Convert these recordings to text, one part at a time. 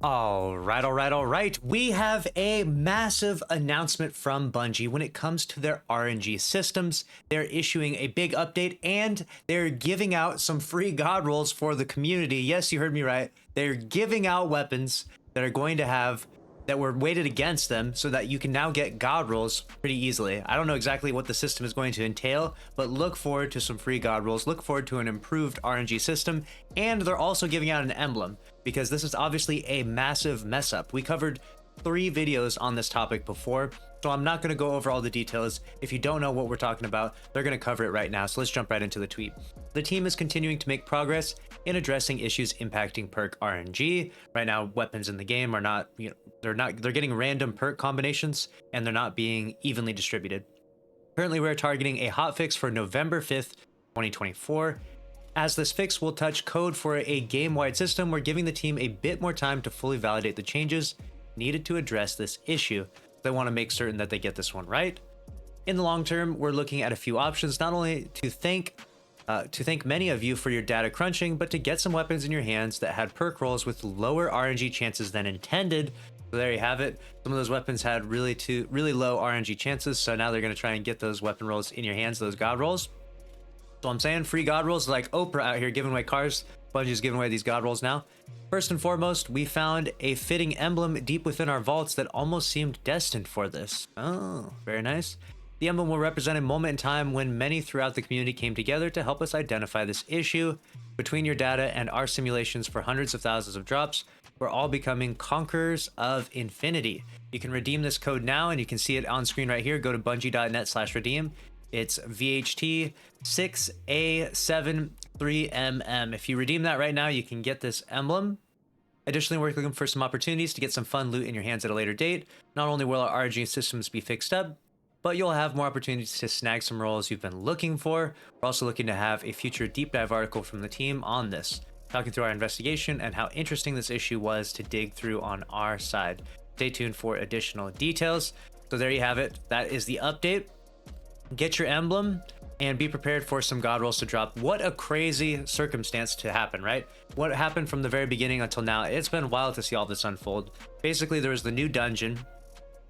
All right. We have a massive announcement from Bungie when it comes to their RNG systems. They're issuing a big update and they're giving out some free god rolls for the community. Yes, you heard me right. They're giving out weapons that are going to have that were weighted against them so that you can now get god rolls pretty easily. I don't know exactly what the system is going to entail, but look forward to some free god rolls. Look forward to an improved RNG system. And they're also giving out an emblem because this is obviously a massive mess up. We covered 3 videos on this topic before, so I'm not going to go over all the details. If you don't know what we're talking about, they're going to cover it right now. So let's jump right into the tweet. The team is continuing to make progress in addressing issues impacting perk RNG. Right now, weapons in the game are not, they're getting random perk combinations and they're not being evenly distributed. Currently, we're targeting a hotfix for November 5th, 2024. As this fix will touch code for a game-wide system, we're giving the team a bit more time to fully validate the changes needed to address this issue. They want to make certain that they get this one right. In the long term, we're looking at a few options, not only to thank many of you for your data crunching, but to get some weapons in your hands that had perk rolls with lower RNG chances than intended. So there you have it. Some of those weapons had really low RNG chances, so now they're going to try and get those weapon rolls in your hands, those god rolls. So I'm saying free god rolls like Oprah out here giving away cars. Bungie's giving away these god rolls now. First and foremost, we found a fitting emblem deep within our vaults that almost seemed destined for this. Oh, very nice. The emblem will represent a moment in time when many throughout the community came together to help us identify this issue. Between your data and our simulations for hundreds of thousands of drops, we're all becoming conquerors of infinity. You can redeem this code now, and you can see it on screen right here. Go to bungie.net/redeem. It's VHT 6A73MM. If you redeem that right now, you can get this emblem. Additionally, we're looking for some opportunities to get some fun loot in your hands at a later date. Not only will our RNG systems be fixed up, but you'll have more opportunities to snag some rolls you've been looking for. We're also looking to have a future deep dive article from the team on this, talking through our investigation and how interesting this issue was to dig through on our side. Stay tuned for additional details. So there you have it. That is the update. Get your emblem and be prepared for some god rolls to drop. What a crazy circumstance to happen, right? What happened from the very beginning until now, it's been wild to see all this unfold. Basically, there was the new dungeon,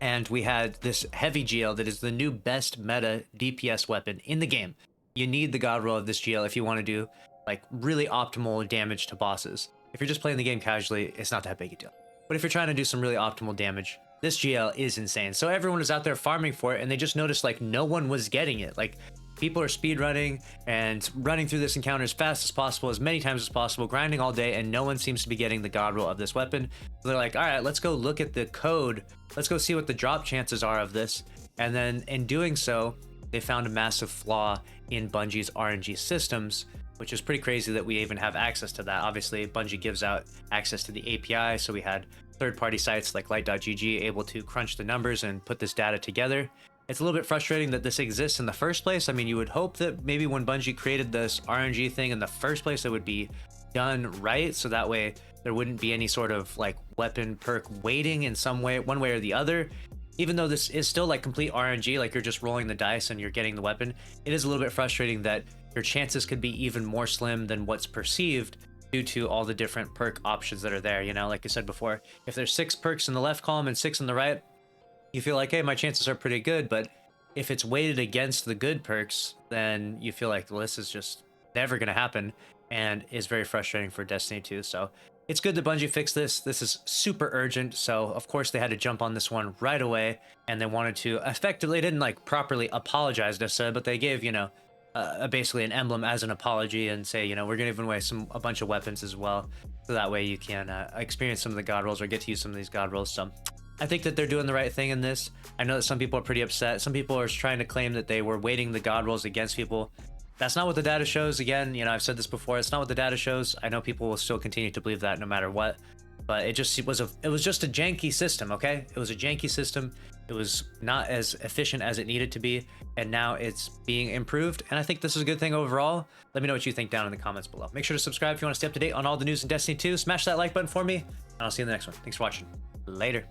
and we had this heavy GL that is the new best meta DPS weapon in the game. You need the god roll of this GL if you want to do like really optimal damage to bosses. If you're just playing the game casually, it's not that big a deal. But if you're trying to do some really optimal damage, this GL is insane. So everyone was out there farming for it, and they just noticed like no one was getting it. Like people are speedrunning and running through this encounter as fast as possible, as many times as possible, grinding all day, and no one seems to be getting the god roll of this weapon. So they're like, all right, let's go look at the code. Let's go see what the drop chances are of this. And then in doing so, they found a massive flaw in Bungie's RNG systems, which is pretty crazy that we even have access to that. Obviously, Bungie gives out access to the API, so we had third-party sites like light.gg able to crunch the numbers and put this data together. It's a little bit frustrating that this exists in the first place. I mean, you would hope that maybe when Bungie created this RNG thing in the first place, it would be done right, so that way there wouldn't be any sort of like weapon perk weighting in some way, one way or the other. Even though this is still like complete RNG, like you're just rolling the dice and you're getting the weapon, it is a little bit frustrating that your chances could be even more slim than what's perceived due to all the different perk options that are there. You know, like I said before, if there's 6 perks in the left column and 6 in the right, you feel like, hey, my chances are pretty good. But if it's weighted against the good perks, then you feel like, well, this is just never going to happen, and is very frustrating for Destiny 2. So it's good that Bungie fixed this. This is super urgent. So of course they had to jump on this one right away, and they wanted to effectively, didn't like properly apologize necessarily, but they gave, you know, basically an emblem as an apology and say, you know, we're going to give away a bunch of weapons as well. So that way you can experience some of the god rolls or get to use some of these god rolls. So I think that they're doing the right thing in this. I know that some people are pretty upset. Some people are trying to claim that they were weighting the god rolls against people. That's not what the data shows. Again, you know, I've said this before. It's not what the data shows. I know people will still continue to believe that no matter what. But it was just a janky system, okay? It was a janky system. It was not as efficient as it needed to be, and now it's being improved. And I think this is a good thing overall. Let me know what you think down in the comments below. Make sure to subscribe if you want to stay up to date on all the news in Destiny 2. Smash that like button for me, and I'll see you in the next one. Thanks for watching. Later.